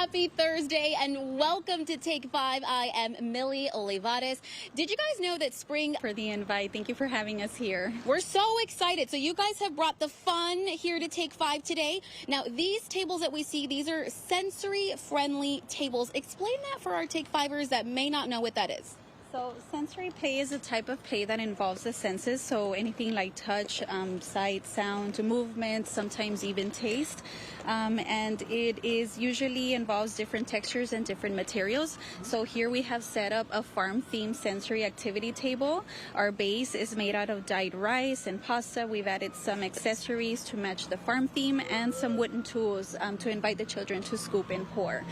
Happy Thursday and welcome to Take 5. I am Millie Olivares. Did you guys know that spring... For the invite. Thank you for having us here. We're so excited. So you guys have brought the fun here to Take 5 today. Now, these tables that we see, these are sensory-friendly tables. Explain that for our Take 5ers that may not know what that is. So sensory play is a type of play that involves the senses, so anything like touch, sight, sound, movement, sometimes even taste, and it is usually involves different textures and different materials. So here we have set up a farm-themed sensory activity table. Our base is made out of dyed rice and pasta. We've added some accessories to match the farm theme and some wooden tools to invite the children to scoop and pour.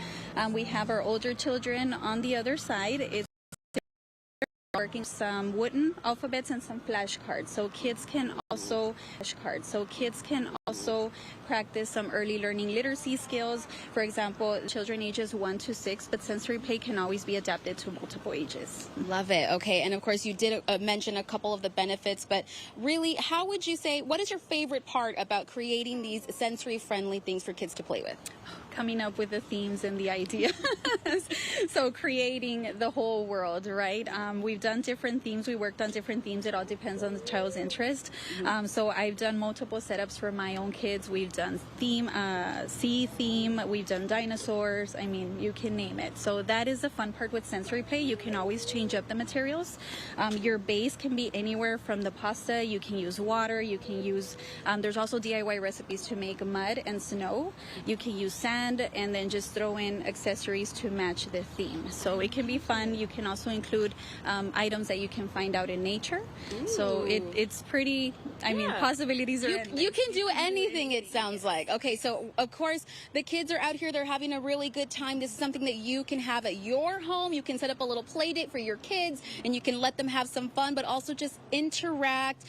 We have our older children on the other side. Working some wooden alphabets and some flashcards, so kids can also practice some early learning literacy skills. For example, children ages 1 to 6, but sensory play can always be adapted to multiple ages. Love it. Okay, and of course you did mention a couple of the benefits, but really, how would you say, what is your favorite part about creating these sensory friendly things for kids to play with? Coming up with the themes and the ideas. So creating the whole world, right? We've done different themes. We worked on different themes. It all depends on the child's interest. So I've done multiple setups for my own kids. We've done sea theme. We've done dinosaurs. I mean, you can name it. So that is the fun part with sensory play. You can always change up the materials. Your base can be anywhere from the pasta. You can use water. You can use, there's also DIY recipes to make mud and snow. You can use sand, and then just throw in accessories to match the theme. So it can be fun. You can also include items that you can find out in nature. Ooh. So it's pretty, I mean, possibilities are endless. You can do anything, it sounds like. Okay, so of course the kids are out here, they're having a really good time. This is something that you can have at your home. You can set up a little play date for your kids and you can let them have some fun, but also just interact,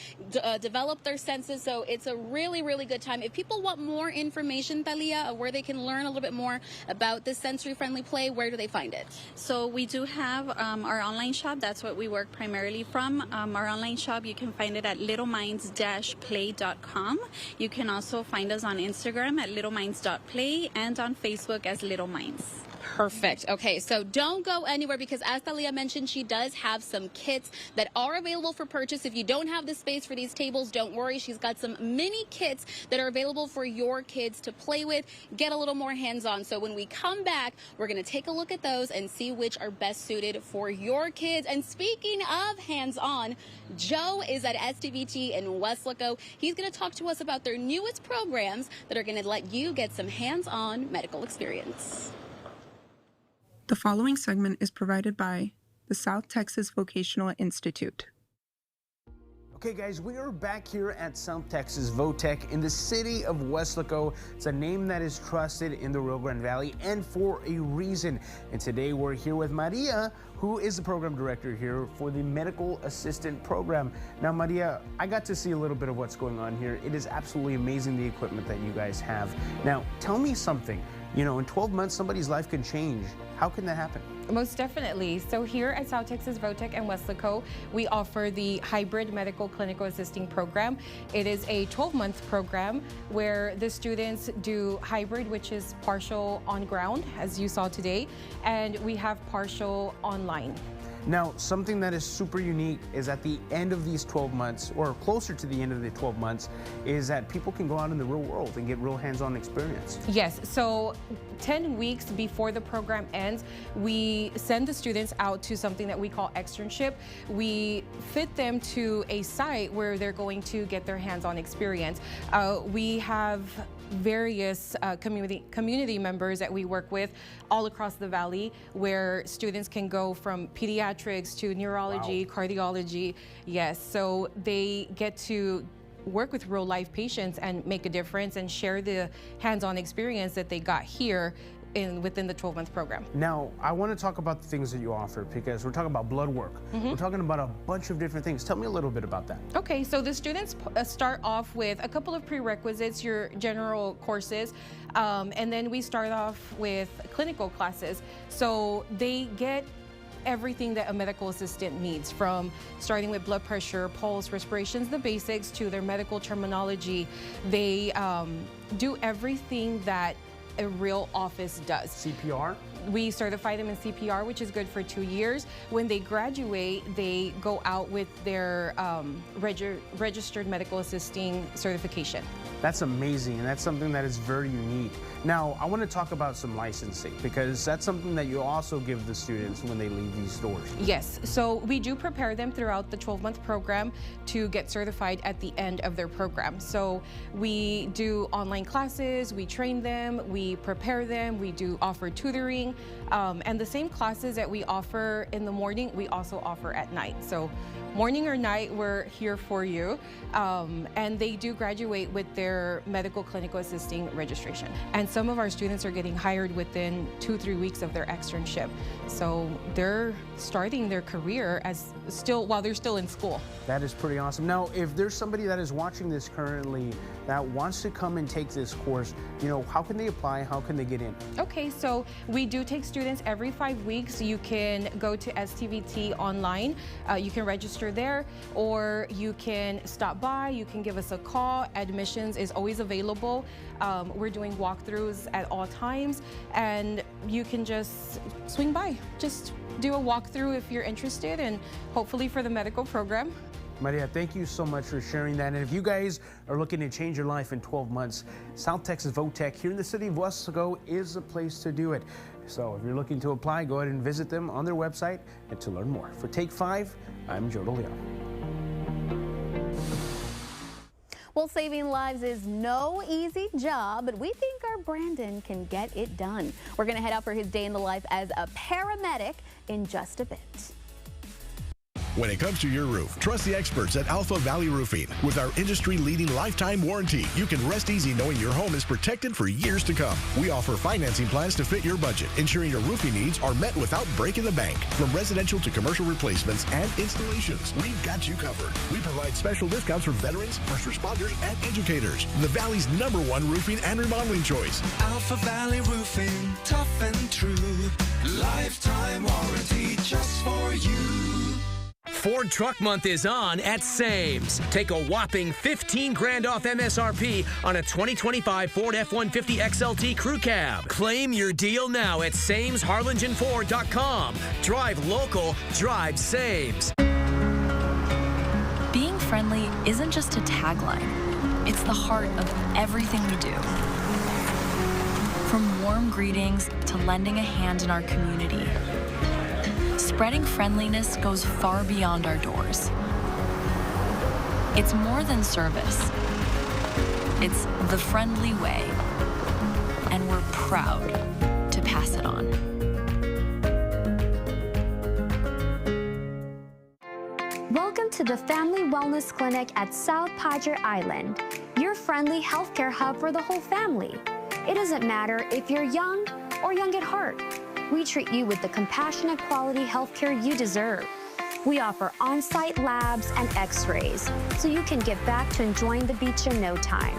develop their senses. So it's a really, really good time. If people want more information, Thalia, of where they can learn a little bit more about this sensory-friendly play, where do they find it? So we do have our online shop. That's what we work primarily from. Our online shop, you can find it at littleminds-play.com. You can also find us on Instagram at littleminds.play and on Facebook as Little Minds. Perfect. Okay, so don't go anywhere because as Thalia mentioned, she does have some kits that are available for purchase. If you don't have the space for these tables, don't worry. She's got some mini kits that are available for your kids to play with, get a little more hands-on. So when we come back, we're going to take a look at those and see which are best suited for your kids. And speaking of hands-on, Joe is at STVT in Weslaco. He's going to talk to us about their newest programs that are going to let you get some hands-on medical experience. The following segment is provided by the South Texas Vocational Institute. Okay guys, we are back here at South Texas Votech in the city of Weslaco. It's a name that is trusted in the Rio Grande Valley and for a reason. And today we're here with Maria, who is the program director here for the medical assistant program. Now Maria, I got to see a little bit of what's going on here. It is absolutely amazing, the equipment that you guys have. Now tell me something. You know, in 12 months, somebody's life can change. How can that happen? Most definitely. So here at South Texas Votech and Weslaco, we offer the hybrid medical clinical assisting program. It is a 12-month program where the students do hybrid, which is partial on ground, as you saw today, and we have partial online. Now, something that is super unique is at the end of these 12 months, or closer to the end of the 12 months, is that people can go out in the real world and get real hands-on experience. Yes, so 10 weeks before the program ends, we send the students out to something that we call externship. We fit them to a site where they're going to get their hands-on experience. We have various community members that we work with all across the valley, where students can go from pediatrics to neurology, cardiology. Yes, so they get to work with real life patients and make a difference and share the hands-on experience that they got here within the 12-month program. Now, I want to talk about the things that you offer, because we're talking about blood work. We're talking about a bunch of different things. Tell me a little bit about that. Okay, so the students start off with a couple of prerequisites, your general courses, and then we start off with clinical classes. So they get everything that a medical assistant needs, from starting with blood pressure, pulse, respirations, the basics, to their medical terminology. They do everything that a real office does. CPR? We certify them in CPR, which is good for 2 years. When they graduate, they go out with their registered medical assisting certification. That's amazing, and that's something that is very unique. Now, I want to talk about some licensing, because that's something that you also give the students when they leave these doors. Yes, so we do prepare them throughout the 12-month program to get certified at the end of their program. So we do online classes, we train them, we prepare them, we do offer tutoring, and the same classes that we offer in the morning, we also offer at night. So morning or night, we're here for you. And they do graduate with their medical clinical assisting registration. And some of our students are getting hired within 2-3 weeks of their externship. So they're starting their career while they're still in school. That is pretty awesome. Now, if there's somebody that is watching this currently that wants to come and take this course, how can they apply? How can they get in? Okay, so we do take students every 5 weeks. You can go to STVT online. You can register there, or you can stop by. You can give us a call. Admissions is always available. We're doing walkthroughs at all times, and you can just swing by. Just do a walkthrough if you're interested, and hopefully for the medical program. Maria, thank you so much for sharing that. And if you guys are looking to change your life in 12 months, South Texas Votech here in the city of Wesco is the place to do it. So if you're looking to apply, go ahead and visit them on their website and to learn more. For Take 5, I'm Joe DeLeon. Well, saving lives is no easy job, but we think our Brandon can get it done. We're going to head out for his day in the life as a paramedic in just a bit. When it comes to your roof, trust the experts at Alpha Valley Roofing. With our industry-leading lifetime warranty, you can rest easy knowing your home is protected for years to come. We offer financing plans to fit your budget, ensuring your roofing needs are met without breaking the bank. From residential to commercial replacements and installations, we've got you covered. We provide special discounts for veterans, first responders, and educators. The Valley's #1 roofing and remodeling choice. Alpha Valley Roofing, tough and true. Lifetime warranty just for you. Ford Truck Month is on at Sames. Take a whopping 15 grand off MSRP on a 2025 Ford F-150 XLT Crew Cab. Claim your deal now at SamesHarlingenFord.com. Drive local, drive Sames. Being friendly isn't just a tagline. It's the heart of everything we do. From warm greetings to lending a hand in our community, spreading friendliness goes far beyond our doors. It's more than service. It's the friendly way, and we're proud to pass it on. Welcome to the Family Wellness Clinic at South Padre Island, your friendly healthcare hub for the whole family. It doesn't matter if you're young or young at heart. We treat you with the compassionate quality healthcare you deserve. We offer on-site labs and x-rays, so you can get back to enjoying the beach in no time.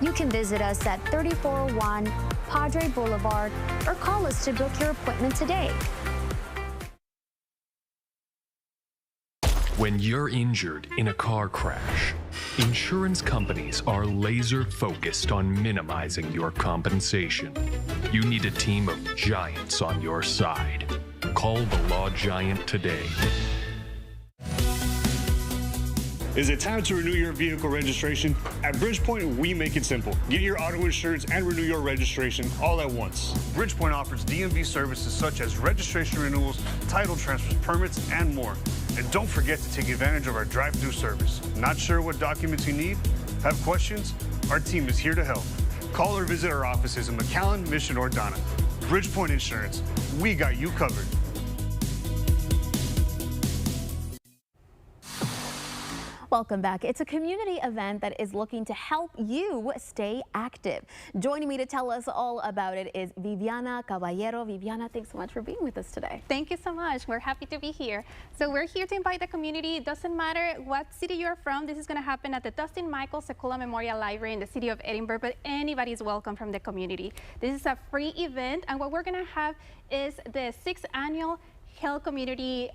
You can visit us at 3401 Padre Boulevard or call us to book your appointment today. When you're injured in a car crash, insurance companies are laser focused on minimizing your compensation. You need a team of giants on your side. Call the Law Giant today. Is it time to renew your vehicle registration? At Bridgepoint, we make it simple. Get your auto insurance and renew your registration all at once. Bridgepoint offers DMV services such as registration renewals, title transfers, permits, and more. And don't forget to take advantage of our drive-through service. Not sure what documents you need? Have questions? Our team is here to help. Call or visit our offices in McAllen, Mission, or Donna. Bridgepoint Insurance, we got you covered. Welcome back. It's a community event that is looking to help you stay active. Joining me to tell us all about it is Viviana Caballero. Viviana, thanks so much for being with us today. Thank you so much. We're happy to be here. So we're here to invite the community. It doesn't matter what city you're from. This is going to happen at the Dustin Michael Sekula Memorial Library in the city of Edinburgh, but anybody is welcome from the community. This is a free event, and what we're going to have is the 6th annual Hill Community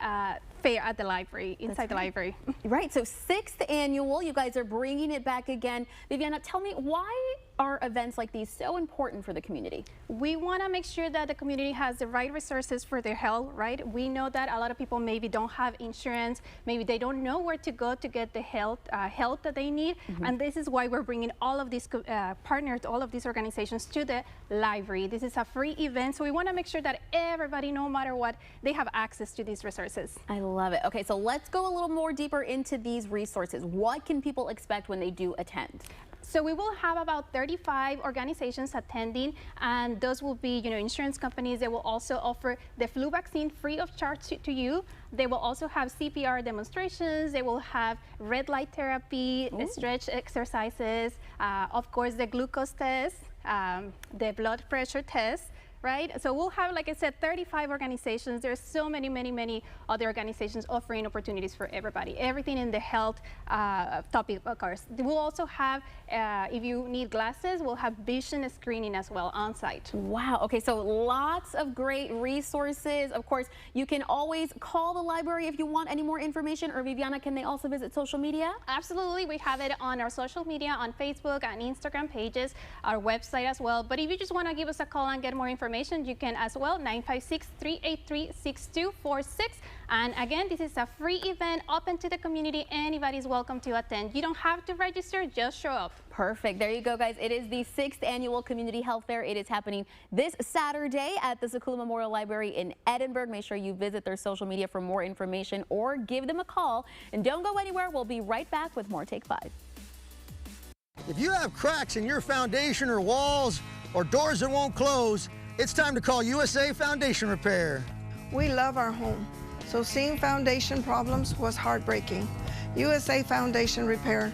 Fair at the library, inside the library. Right, so 6th annual, you guys are bringing it back again. Viviana, tell me, why are events like these so important for the community? We want to make sure that the community has the right resources for their health, right? We know that a lot of people maybe don't have insurance, maybe they don't know where to go to get the help that they need, and this is why we're bringing all of these partners, all of these organizations to the library. This is a free event, so we want to make sure that everybody, no matter what, they have access to these resources. I love it. Okay, so let's go a little more deeper into these resources. What can people expect when they do attend? So we will have about 35 organizations attending, and those will be, insurance companies. They will also offer the flu vaccine free of charge to you. They will also have CPR demonstrations. They will have red light therapy, stretch exercises, of course, the glucose test, the blood pressure test. Right? So we'll have, like I said, 35 organizations. There's so many, many, many other organizations offering opportunities for everybody. Everything in the health topic, of course. We'll also have, if you need glasses, we'll have vision screening as well on site. Wow. Okay, so lots of great resources. Of course, you can always call the library if you want any more information. Or Viviana, can they also visit social media? Absolutely. We have it on our social media, on Facebook and Instagram pages, our website as well. But if you just want to give us a call and get more information, you can as well, 956-383-6246. And again, this is a free event open to the community. Anybody's welcome to attend. You don't have to register, just show up. Perfect. There you go, guys. It is the 6th annual Community Health Fair. It is happening this Saturday at the Secoula Memorial Library in Edinburgh. Make sure you visit their social media for more information or give them a call. And don't go anywhere. We'll be right back with more Take 5. If you have cracks in your foundation or walls or doors that won't close, it's time to call USA Foundation Repair. We love our home, so seeing foundation problems was heartbreaking. USA Foundation Repair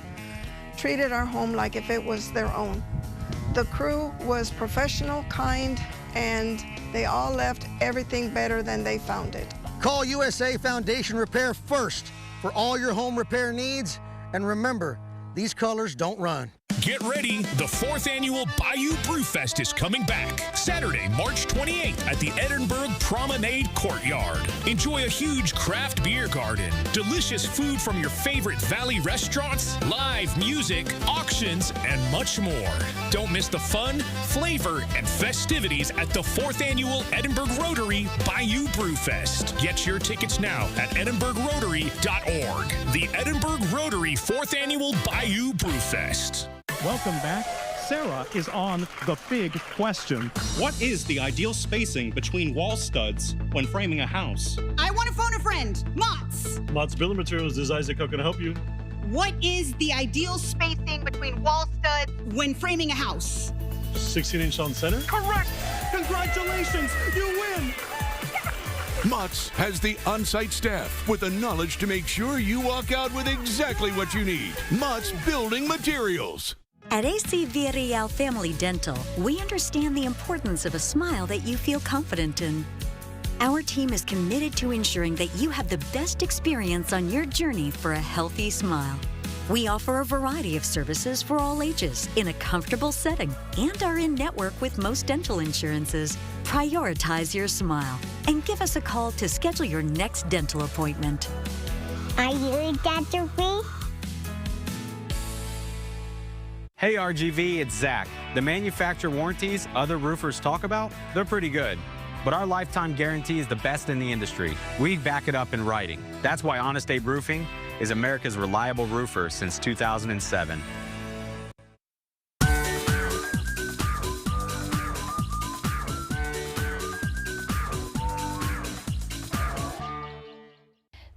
treated our home like if it was their own. The crew was professional, kind, and they all left everything better than they found it. Call USA Foundation Repair first for all your home repair needs, and remember, these colors don't run. Get ready, the 4th annual Bayou Brewfest is coming back. Saturday, March 28th at the Edinburgh Promenade Courtyard. Enjoy a huge craft beer garden, delicious food from your favorite Valley restaurants, live music, auctions, and much more. Don't miss the fun, flavor, and festivities at the 4th annual Edinburgh Rotary Bayou Brewfest. Get your tickets now at edinburghrotary.org. The Edinburgh Rotary 4th annual Bayou Brewfest. Welcome back. Sarah is on the big question. What is the ideal spacing between wall studs when framing a house? I want to phone a friend. Mott's. Mott's Building Materials, this is Isaac. How can I help you? What is the ideal spacing between wall studs when framing a house? 16-inch on center? Correct! Congratulations! You win! Mott's has the on-site staff with the knowledge to make sure you walk out with exactly what you need. Mott's Building Materials. At AC Villarreal Family Dental, we understand the importance of a smile that you feel confident in. Our team is committed to ensuring that you have the best experience on your journey for a healthy smile. We offer a variety of services for all ages in a comfortable setting and are in network with most dental insurances. Prioritize your smile and give us a call to schedule your next dental appointment. Are you Dr. B? Hey RGV, it's Zach. The manufacturer warranties other roofers talk about, they're pretty good. But our lifetime guarantee is the best in the industry. We back it up in writing. That's why Honest Abe Roofing is America's reliable roofer since 2007.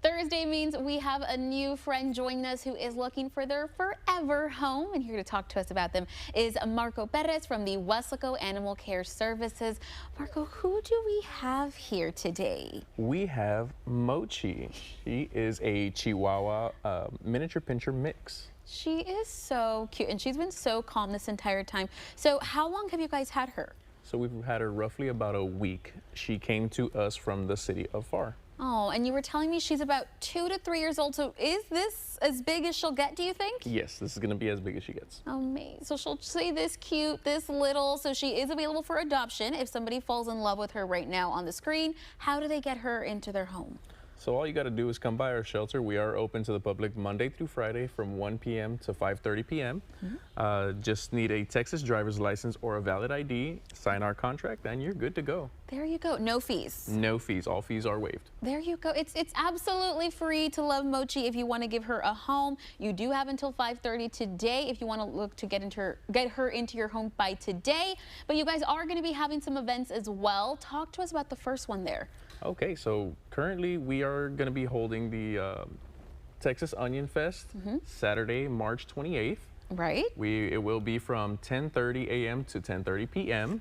Thursday means we have a new friend joining us who is looking for their forever home, and here to talk to us about them is Marco Perez from the Weslaco Animal Care Services. Marco, who do we have here today? We have Mochi. She is a Chihuahua miniature pinscher mix. She is so cute, and she's been so calm this entire time. So how long have you guys had her? So we've had her roughly about a week. She came to us from the city of Far. Oh, and you were telling me she's about 2 to 3 years old. So is this as big as she'll get, do you think? Yes, this is going to be as big as she gets. Amazing. So she'll say this cute, this little. So she is available for adoption if somebody falls in love with her right now on the screen. How do they get her into their home? So all you got to do is come by our shelter. We are open to the public Monday through Friday from 1 p.m. to 5:30 p.m. Just need a Texas driver's license or a valid ID, sign our contract, and you're good to go. There you go. No fees. No fees. All fees are waived. There you go. It's absolutely free to love Mochi if you want to give her a home. You do have until 5:30 today if you want to look to get her into your home by today. But you guys are going to be having some events as well. Talk to us about the first one there. Okay, so currently we are going to be holding the Texas Onion Fest Saturday, March 28th. Right. It will be from 10:30 a.m. to 10:30 p.m.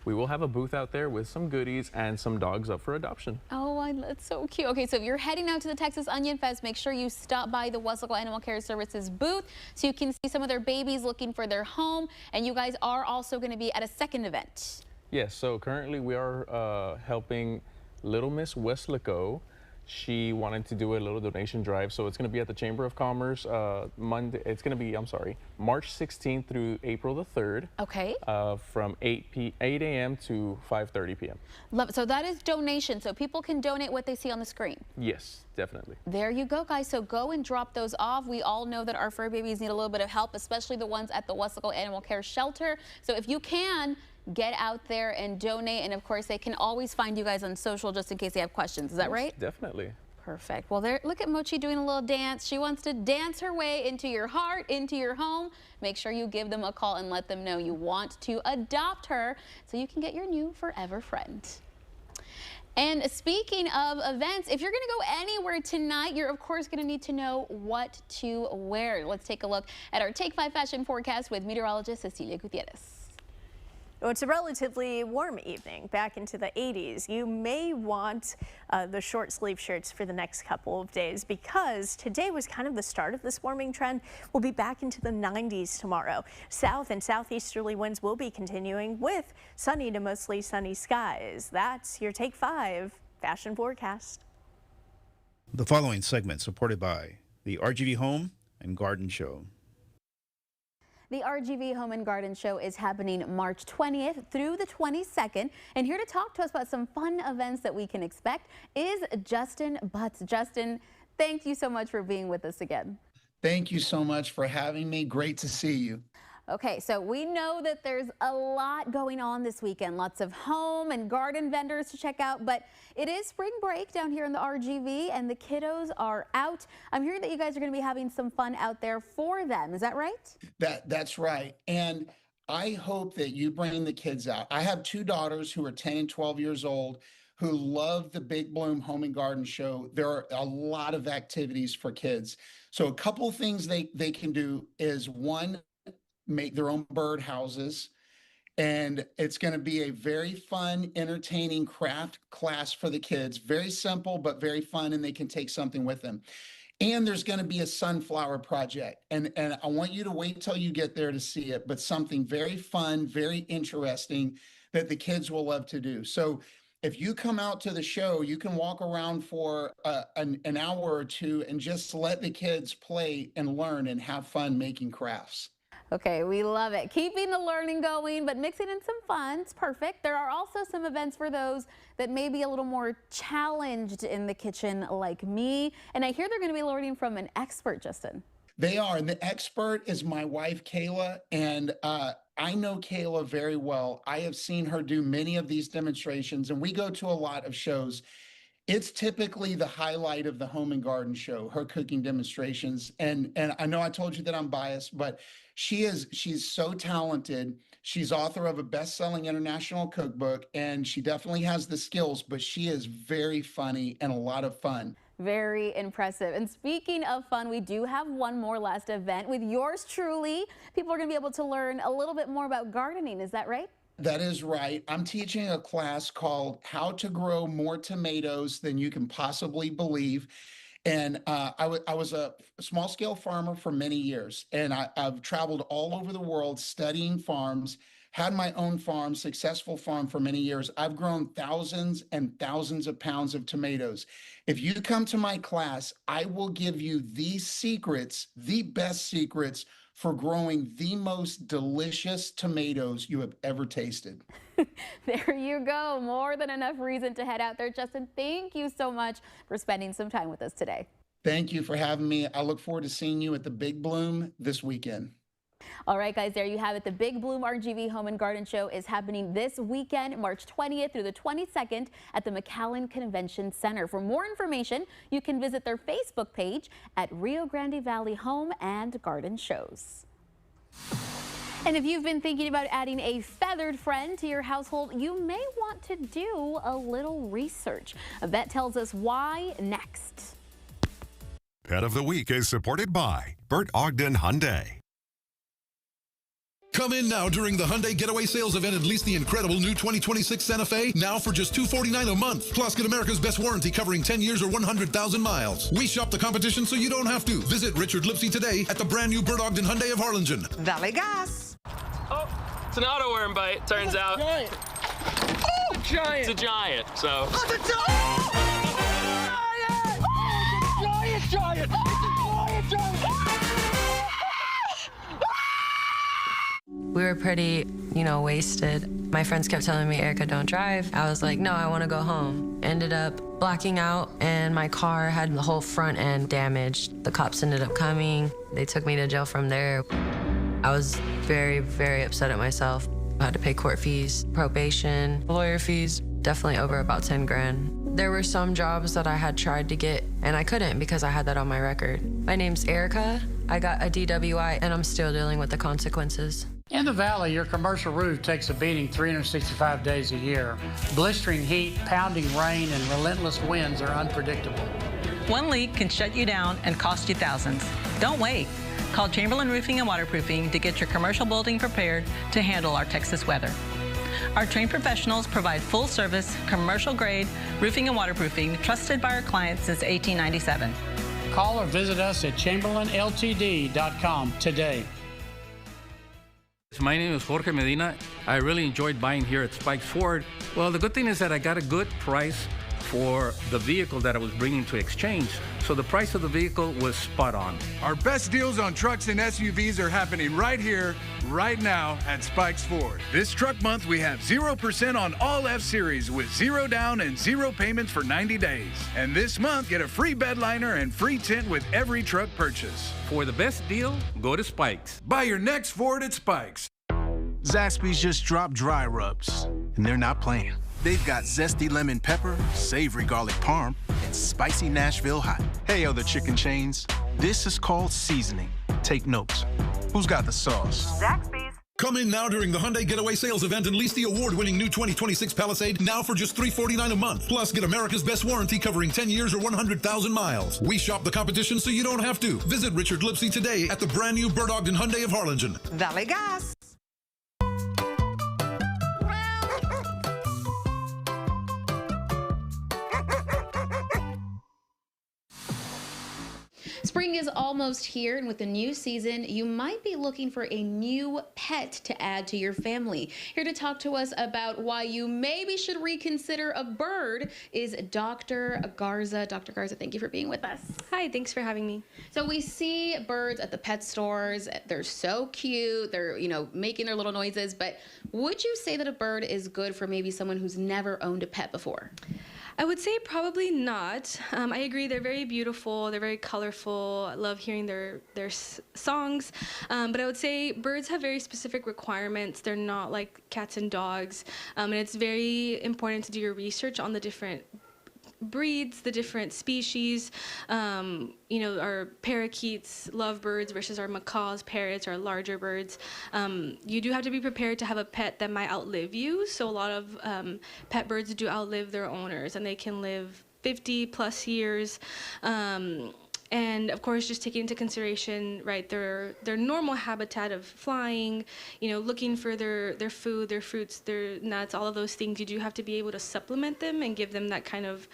We will have a booth out there with some goodies and some dogs up for adoption. Oh, that's so cute. Okay, so if you're heading out to the Texas Onion Fest, make sure you stop by the Wesco Animal Care Services booth so you can see some of their babies looking for their home. And you guys are also going to be at a second event. Yes, so currently we are helping Little Miss Westlaco. She wanted to do a little donation drive, so it's going to be at the Chamber of Commerce Monday. It's going to be, March 16th through April the 3rd. Okay. From 8 a.m. to 5:30 p.m. Love it. So that is donation, so people can donate what they see on the screen. Yes, definitely. There you go, guys. So go and drop those off. We all know that our fur babies need a little bit of help, especially the ones at the Wesco Animal Care Shelter. So if you can, get out there and donate. And of course, they can always find you guys on social just in case they have questions. Is that right? Definitely. Perfect. Well, look at Mochi doing a little dance. She wants to dance her way into your heart, into your home. Make sure you give them a call and let them know you want to adopt her so you can get your new forever friend. And speaking of events, if you're going to go anywhere tonight, you're of course going to need to know what to wear. Let's take a look at our Take 5 fashion forecast with meteorologist Cecilia Gutierrez. Well, it's a relatively warm evening, back into the 80s. You may want the short sleeve shirts for the next couple of days because today was kind of the start of this warming trend. We'll be back into the 90s tomorrow. South and southeasterly winds will be continuing with sunny to mostly sunny skies. That's your Take 5 fashion forecast. The following segment supported by the RGV Home and Garden Show. The RGV Home and Garden Show is happening March 20th through the 22nd. And here to talk to us about some fun events that we can expect is Justin Butts. Justin, thank you so much for being with us again. Thank you so much for having me. Great to see you. Okay, so we know that there's a lot going on this weekend. Lots of home and garden vendors to check out, but it is spring break down here in the RGV and the kiddos are out. I'm hearing that you guys are going to be having some fun out there for them. Is that right? That's right. And I hope that you bring the kids out. I have two daughters who are 10 and 12 years old who love the Big Bloom Home and Garden Show. There are a lot of activities for kids. So a couple of things they can do is, one, make their own bird houses. And it's going to be a very fun, entertaining craft class for the kids. Very simple, but very fun, and they can take something with them. And there's going to be a sunflower project. And I want you to wait till you get there to see it, but something very fun, very interesting that the kids will love to do. So if you come out to the show, you can walk around for an hour or two and just let the kids play and learn and have fun making crafts. Okay, we love it. Keeping the learning going, but mixing in some fun. It's perfect. There are also some events for those that may be a little more challenged in the kitchen like me. And I hear they're going to be learning from an expert, Justin. They are. And the expert is my wife, Kayla. And I know Kayla very well. I have seen her do many of these demonstrations, and we go to a lot of shows. It's typically the highlight of the Home and Garden Show, her cooking demonstrations. And I know I told you that I'm biased, but she's so talented. She's author of a best-selling international cookbook, and she definitely has the skills, but she is very funny and a lot of fun. Very impressive. And speaking of fun, we do have one more last event with yours truly. People are going to be able to learn a little bit more about gardening. Is that right? That is right. I'm teaching a class called How to Grow More Tomatoes Than You Can Possibly Believe. And I was a small-scale farmer for many years, and I've traveled all over the world studying farms, had my own farm, successful farm for many years. I've grown thousands and thousands of pounds of tomatoes. If you come to my class, I will give you the secrets, the best secrets for growing the most delicious tomatoes you have ever tasted. There you go. More than enough reason to head out there. Justin, thank you so much for spending some time with us today. Thank you for having me. I look forward to seeing you at the Big Bloom this weekend. All right, guys, there you have it. The Big Bloom RGV Home and Garden Show is happening this weekend, March 20th through the 22nd at the McAllen Convention Center. For more information, you can visit their Facebook page at Rio Grande Valley Home and Garden Shows. And if you've been thinking about adding a feathered friend to your household, you may want to do a little research. A vet tells us why next. Pet of the Week is supported by Bert Ogden Hyundai. Come in now during the Hyundai Getaway Sales Event and lease the incredible new 2026 Santa Fe now for just $249 a month. Plus, get America's best warranty covering 10 years or 100,000 miles. We shop the competition so you don't have to. Visit Richard Lipsy today at the brand new Bert Ogden Hyundai of Harlingen. Valley Gas. Oh, it's an auto-worm bite, turns out. Giant. Oh, giant. It's a giant, so. Oh, it's a giant! Giant! Giant! It's a giant! Giant! We were pretty, wasted. My friends kept telling me, Erica, don't drive. I was like, no, I want to go home. Ended up blacking out, and my car had the whole front end damaged. The cops ended up coming. They took me to jail from there. I was very, very upset at myself. I had to pay court fees, probation, lawyer fees, definitely over about 10 grand. There were some jobs that I had tried to get, and I couldn't because I had that on my record. My name's Erica. I got a DWI, and I'm still dealing with the consequences. In the valley, your commercial roof takes a beating 365 days a year. Blistering heat, pounding rain, and relentless winds are unpredictable. One leak can shut you down and cost you thousands. Don't wait. Call Chamberlain Roofing and Waterproofing to get your commercial building prepared to handle our Texas weather. Our trained professionals provide full-service, commercial-grade roofing and waterproofing trusted by our clients since 1897. Call or visit us at chamberlainltd.com today. My name is Jorge Medina. I really enjoyed buying here at Spikes Ford. Well, the good thing is that I got a good price for the vehicle that I was bringing to exchange, so the price of the vehicle was spot on. Our best deals on trucks and SUVs are happening right here, right now at Spikes Ford. This truck month, we have 0% on all F-Series with 0 down and 0 payments for 90 days. And this month, get a free bed liner and free tint with every truck purchase. For the best deal, go to Spikes. Buy your next Ford at Spikes. Zaxby's just dropped dry rubs, and they're not playing. They've got zesty lemon pepper, savory garlic parm, and spicy Nashville hot. Hey, other chicken chains, this is called seasoning. Take notes. Who's got the sauce? Zaxby's. Come in now during the Hyundai Getaway Sales Event and lease the award-winning new 2026 Palisade now for just $349 a month. Plus, get America's best warranty covering 10 years or 100,000 miles. We shop the competition so you don't have to. Visit Richard Lipsy today at the brand new Bert Ogden Hyundai of Harlingen. Valley Gas. Spring is almost here, and with the new season, you might be looking for a new pet to add to your family. Here to talk to us about why you maybe should reconsider a bird is Dr. Garza. Dr. Garza, thank you for being with us. Hi, thanks for having me. So we see birds at the pet stores. They're so cute. They're, making their little noises. But would you say that a bird is good for maybe someone who's never owned a pet before? I would say probably not. I agree, they're very beautiful, they're very colorful. I love hearing their songs. But I would say birds have very specific requirements. They're not like cats and dogs. And it's very important to do your research on the different breeds, the different species. Our parakeets, lovebirds versus our macaws, parrots, our larger birds. You do have to be prepared to have a pet that might outlive you. So a lot of pet birds do outlive their owners, and they can live 50 plus years. And of course, just taking into consideration, right, their normal habitat of flying, looking for their food, their fruits, their nuts, all of those things, you do have to be able to supplement them and give them that kind of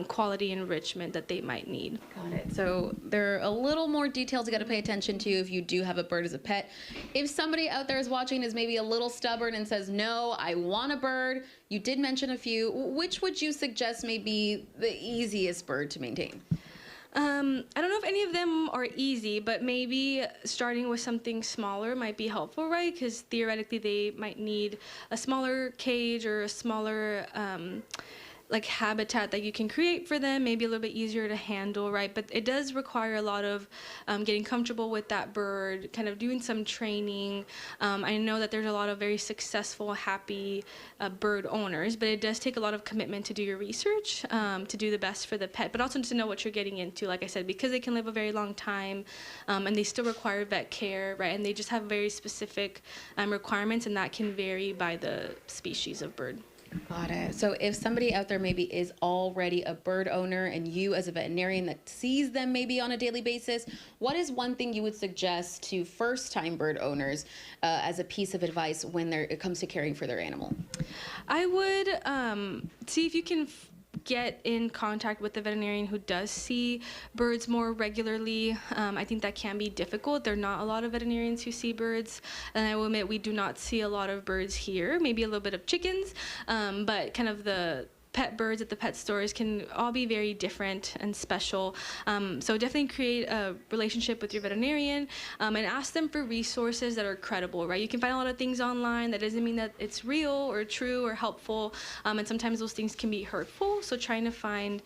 quality enrichment that they might need. Got it. So there are a little more details you got to pay attention to if you do have a bird as a pet. If somebody out there is watching is maybe a little stubborn and says, no, I want a bird, you did mention a few. Which would you suggest may be the easiest bird to maintain? I don't know if any of them are easy, but maybe starting with something smaller might be helpful, right? Because theoretically they might need a smaller cage or a smaller like habitat that you can create for them, maybe a little bit easier to handle, right? But it does require a lot of getting comfortable with that bird, kind of doing some training. I know that there's a lot of very successful, happy bird owners, but it does take a lot of commitment to do your research, to do the best for the pet, but also to know what you're getting into, like I said, because they can live a very long time, and they still require vet care, right? And they just have very specific requirements, and that can vary by the species of bird. Got it. So if somebody out there maybe is already a bird owner and you as a veterinarian that sees them maybe on a daily basis, what is one thing you would suggest to first-time bird owners as a piece of advice when it comes to caring for their animal? I would see if you can get in contact with the veterinarian who does see birds more regularly. I think that can be difficult. There are not a lot of veterinarians who see birds, and I will admit we do not see a lot of birds here, maybe a little bit of chickens, but kind of the pet birds at the pet stores can all be very different and special. So definitely create a relationship with your veterinarian and ask them for resources that are credible, right? You can find a lot of things online. That doesn't mean that it's real or true or helpful. And sometimes those things can be hurtful. So trying to find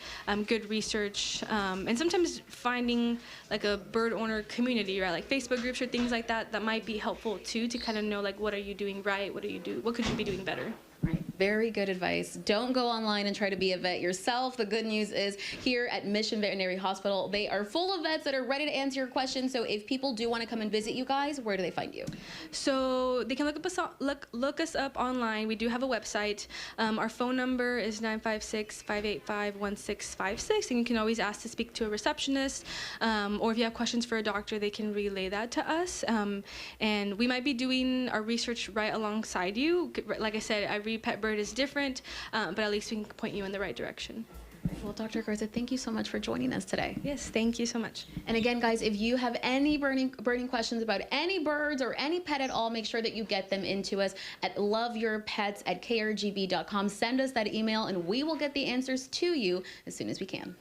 good research and sometimes finding like a bird owner community, right? Like Facebook groups or things like that, that might be helpful too, to kind of know like, what are you doing right? What could you be doing better? Right. Very good advice. Don't go online and try to be a vet yourself. The good news is here at Mission Veterinary Hospital, they are full of vets that are ready to answer your questions. So if people do want to come and visit you guys, where do they find you? So they can look us up online. We do have a website. Our phone number is 956-585-1656, and you can always ask to speak to a receptionist, or if you have questions for a doctor, they can relay that to us. And we might be doing our research right alongside you. Like I said, every pet bird is different, but at least we can point you in the right direction. Well, Dr. Garza, thank you so much for joining us today. Yes, thank you so much. And again, guys, if you have any burning questions about any birds or any pet at all, make sure that you get them into us at loveyourpets@krgb.com. Send us that email, and we will get the answers to you as soon as we can.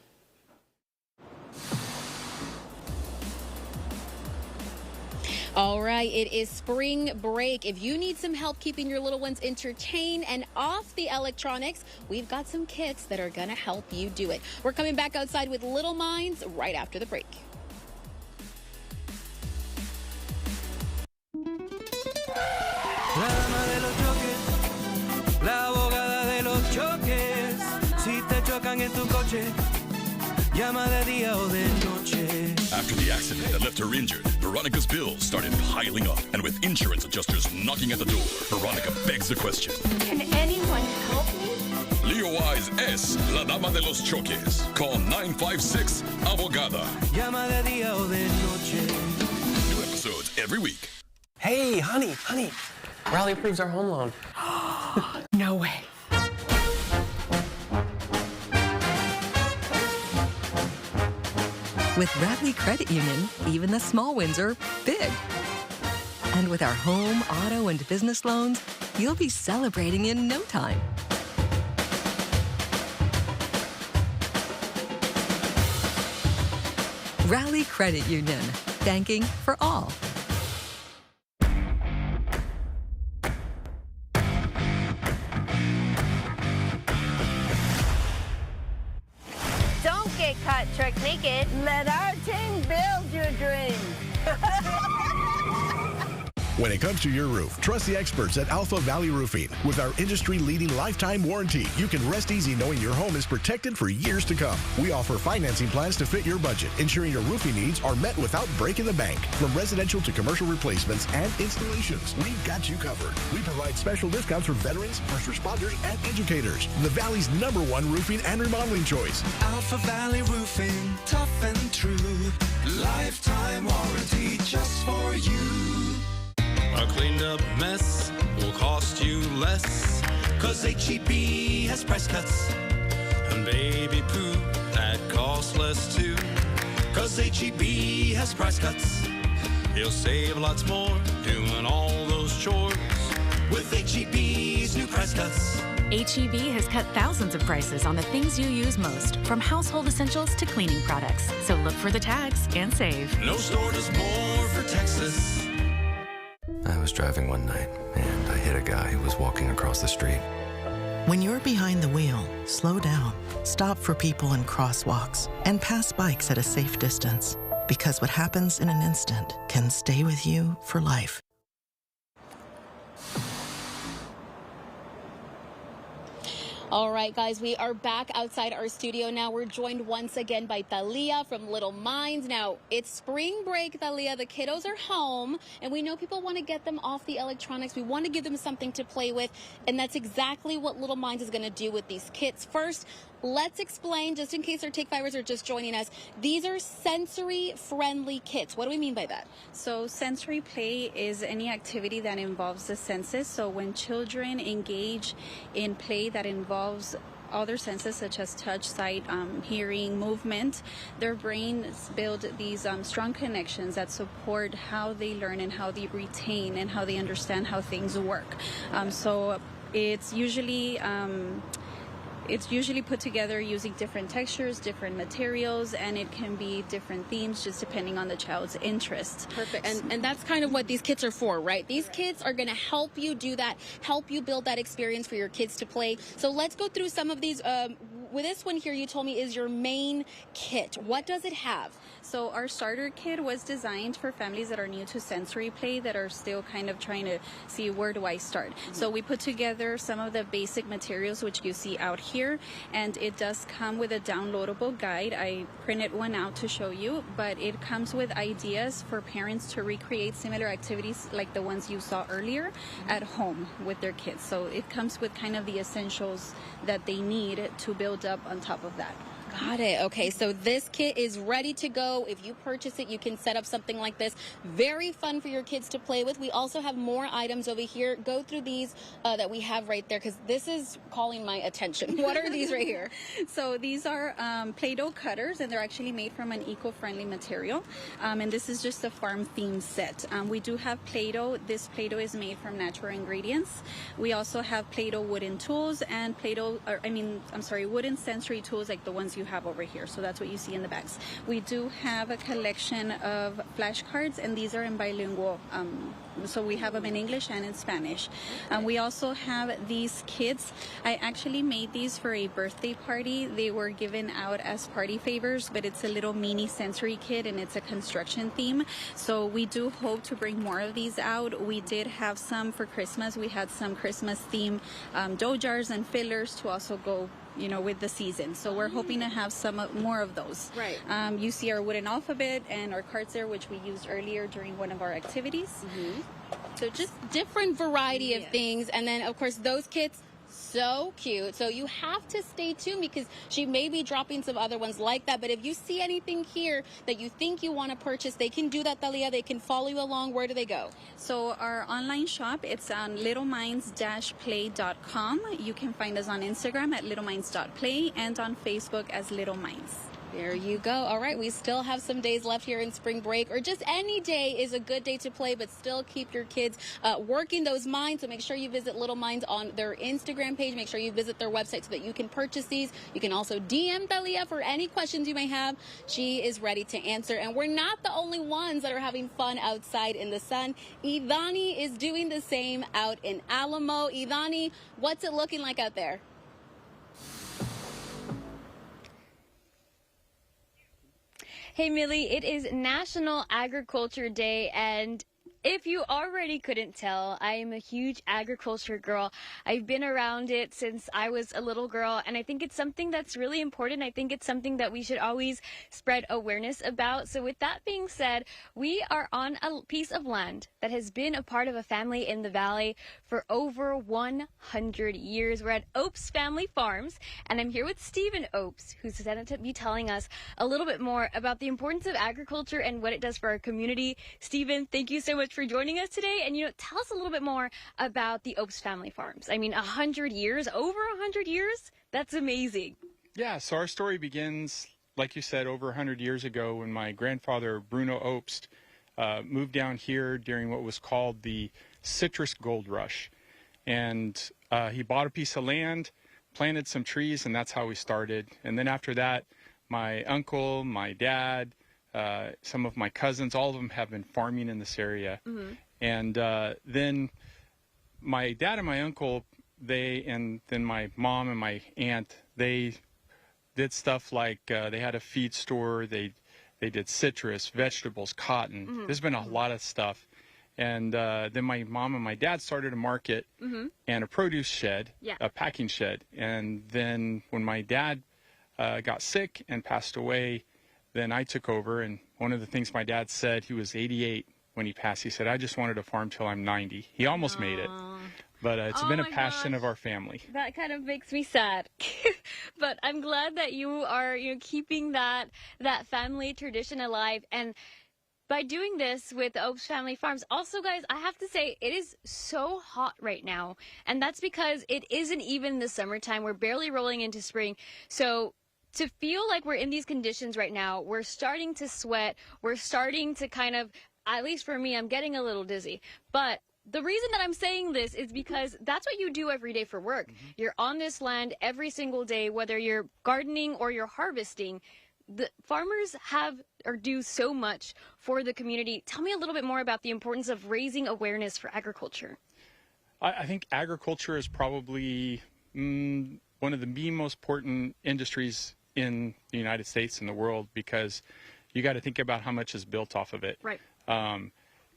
All right, it is spring break. If you need some help keeping your little ones entertained and off the electronics, we've got some kits that are going to help you do it. We're coming back outside with Little Minds right after the break. La dama de los choques, la abogada de los choques. Si te chocan en tu coche, llama de día o de noche. After the accident that left her injured, Veronica's bills started piling up. And with insurance adjusters knocking at the door, Veronica begs the question. Can anyone help me? Leo Wise es la dama de los choques. Call 956-ABOGADA. Llama de día o de noche. New episodes every week. Hey, honey. Raleigh approves our home loan. No way. With Raleigh Credit Union, even the small wins are big. And with our home, auto, and business loans, you'll be celebrating in no time. Raleigh Credit Union, banking for all. Don't get caught truck naked. Let our team build your dreams. When it comes to your roof, trust the experts at Alpha Valley Roofing. With our industry-leading lifetime warranty, you can rest easy knowing your home is protected for years to come. We offer financing plans to fit your budget, ensuring your roofing needs are met without breaking the bank. From residential to commercial replacements and installations, we've got you covered. We provide special discounts for veterans, first responders, and educators. The Valley's #1 roofing and remodeling choice. Alpha Valley Roofing, tough and true. Lifetime warranty just for you. A cleaned up mess will cost you less, 'cause HEB has price cuts. And baby poop, that costs less too, 'cause HEB has price cuts. You'll save lots more doing all those chores with HEB's new price cuts. HEB has cut thousands of prices on the things you use most, from household essentials to cleaning products. So look for the tags and save. No store does more for Texas. I was driving one night, and I hit a guy who was walking across the street. When you're behind the wheel, slow down, stop for people in crosswalks, and pass bikes at a safe distance. Because what happens in an instant can stay with you for life. All right, guys, we are back outside our studio now. We're joined once again by Thalia from Little Minds. Now, it's spring break, Thalia. The kiddos are home, and we know people want to get them off the electronics. We want to give them something to play with, and that's exactly what Little Minds is going to do with these kits. First, let's explain, just in case our Take Fivers are just joining us, these are sensory-friendly kits. What do we mean by that? So sensory play is any activity that involves the senses. So when children engage in play that involves other senses such as touch, sight, hearing, movement, their brains build these strong connections that support how they learn and how they retain and how they understand how things work. So it's usually put together using different textures, different materials, and it can be different themes just depending on the child's interests. Perfect. And that's kind of what these kits are for, right? These kits are going to help you do that, help you build that experience for your kids to play. So let's go through some of these. With this one here, you told me is your main kit. What does it have? So our starter kit was designed for families that are new to sensory play, that are still kind of trying to see where do I start. So we put together some of the basic materials which you see out here, and it does come with a downloadable guide. I printed one out to show you, but it comes with ideas for parents to recreate similar activities like the ones you saw earlier at home with their kids. So it comes with kind of the essentials that they need to build up on top of that. Got it. Okay, so this kit is ready to go. If you purchase it, you can set up something like this. Very fun for your kids to play with. We also have more items over here. Go through these that we have right there, because this is calling my attention. What are these right here? So these are Play-Doh cutters, and they're actually made from an eco-friendly material. And this is just a farm theme set. We do have Play-Doh. This Play-Doh is made from natural ingredients. We also have Play-Doh wooden tools and wooden sensory tools like the ones you have over here. So that's what you see in the bags. We do have a collection of flashcards, and these are in bilingual. So we have them in English and in Spanish. We also have these kits. I actually made these for a birthday party. They were given out as party favors, but it's a little mini sensory kit, and it's a construction theme. So we do hope to bring more of these out. We did have some for Christmas. We had some Christmas theme dough jars and fillers to also go with the season. So we're hoping to have some more of those. Right. You see our wooden alphabet and our cards there, which we used earlier during one of our activities. So just different variety of things. And then, of course, those kits, so cute. So you have to stay tuned, because she may be dropping some other ones like that. But if you see anything here that you think you want to purchase, they can do that, Thalia. They can follow you along. Where do they go? So our online shop, it's on littleminds-play.com. You can find us on Instagram at littleminds.play and on Facebook as Little Minds. There you go. All right, we still have some days left here in spring break, or just any day is a good day to play, but still keep your kids working those minds. So make sure you visit Little Minds on their Instagram page. Make sure you visit their website so that you can purchase these. You can also DM Thalia for any questions you may have. She is ready to answer. And we're not the only ones that are having fun outside in the sun. Idani is doing the same out in Alamo. Idani, what's it looking like out there? Hey Millie, it is National Agriculture Day, and if you already couldn't tell, I am a huge agriculture girl. I've been around it since I was a little girl, and I think it's something that's really important. I think it's something that we should always spread awareness about. So with that being said, we are on a piece of land that has been a part of a family in the valley for over 100 years. We're at Opes Family Farms, and I'm here with Stephen Opes, who's going to be telling us a little bit more about the importance of agriculture and what it does for our community. Stephen, thank you so much for joining us today. And, tell us a little bit more about the Opes Family Farms. I mean, 100 years, over 100 years? That's amazing. Yeah, so our story begins, like you said, over 100 years ago when my grandfather, Bruno Opst, moved down here during what was called the citrus gold rush. And he bought a piece of land, planted some trees, and that's how we started. And then after that, my uncle, my dad, some of my cousins, all of them have been farming in this area. And then my dad and my uncle, and then my mom and my aunt, they did stuff like they had a feed store. They did citrus, vegetables, cotton. There's been a lot of stuff. And then my mom and my dad started a market and a produce shed, a packing shed. And then when my dad got sick and passed away, then I took over. And one of the things my dad said, he was 88 when he passed. He said, I just wanted to farm till I'm 90. He almost made it. But it's been a passion of our family. That kind of makes me sad. But I'm glad that you are keeping that family tradition alive. And by doing this with Oaks Family Farms, also, guys, I have to say it is so hot right now. And that's because it isn't even the summertime. We're barely rolling into spring. So to feel like we're in these conditions right now, we're starting to sweat. We're starting to kind of, at least for me, I'm getting a little dizzy. But the reason that I'm saying this is because that's what you do every day for work. You're on this land every single day, whether you're gardening or you're harvesting. The farmers have or do so much for the community. Tell me a little bit more about the importance of raising awareness for agriculture. I think agriculture is probably one of the most important industries in the United States and the world, because you got to think about how much is built off of it. Right.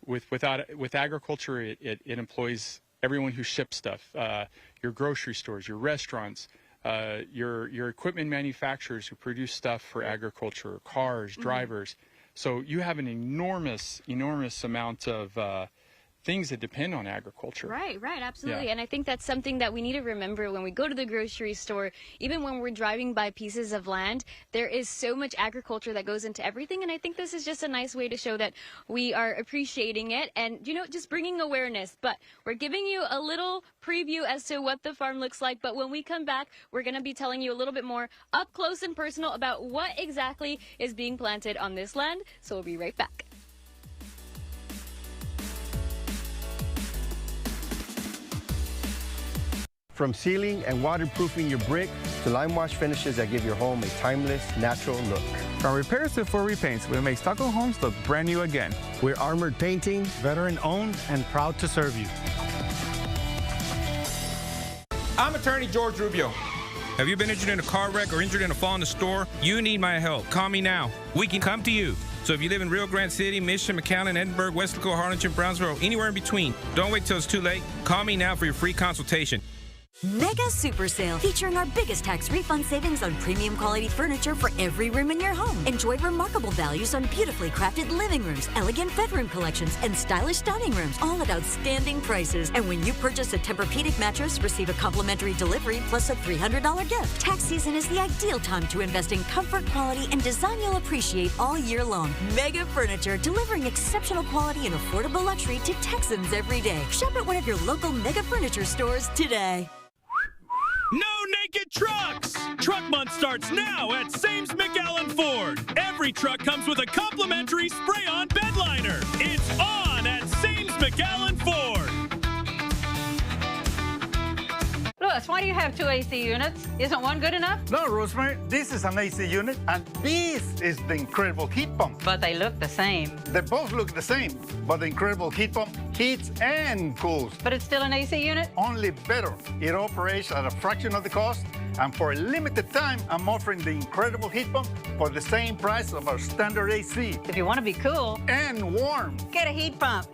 With agriculture, it employs everyone who ships stuff, your grocery stores, your restaurants, your equipment manufacturers who produce stuff for agriculture, cars, drivers. So you have an enormous amount of things that depend on agriculture. Right, absolutely. Yeah. And I think that's something that we need to remember when we go to the grocery store, even when we're driving by pieces of land. There is so much agriculture that goes into everything, and I think this is just a nice way to show that we are appreciating it and, just bringing awareness. But we're giving you a little preview as to what the farm looks like, but when we come back, we're going to be telling you a little bit more up close and personal about what exactly is being planted on this land. So we'll be right back. From sealing and waterproofing your brick to lime wash finishes that give your home a timeless, natural look. From repairs to full repaints, we make stucco homes look brand new again. We're Armored Painting, veteran owned and proud to serve you. I'm attorney George Rubio. Have you been injured in a car wreck or injured in a fall in the store? You need my help. Call me now. We can come to you. So if you live in Rio Grande City, Mission, McAllen, Edinburgh, Westlaco, Harlingen, Brownsville, anywhere in between, don't wait till it's too late. Call me now for your free consultation. Mega Super Sale, featuring our biggest tax refund savings on premium quality furniture for every room in your home. Enjoy remarkable values on beautifully crafted living rooms, elegant bedroom collections, and stylish dining rooms, all at outstanding prices. And when you purchase a Tempur-Pedic mattress, receive a complimentary delivery plus a $300 gift. Tax season is the ideal time to invest in comfort, quality, and design you'll appreciate all year long. Mega Furniture, delivering exceptional quality and affordable luxury to Texans every day. Shop at one of your local Mega Furniture stores today. No naked trucks! Truck Month starts now at Sames McAllen Ford. Every truck comes with a complimentary spray-on bed liner. It's on at Sames McAllen Ford. Louis, why do you have two AC units? Isn't one good enough? No, Rosemary, this is an AC unit, and this is the incredible heat pump. But they look the same. They both look the same, but the incredible heat pump heats and cools. But it's still an AC unit? Only better. It operates at a fraction of the cost, and for a limited time, I'm offering the incredible heat pump for the same price of our standard AC. If you want to be cool and warm, get a heat pump.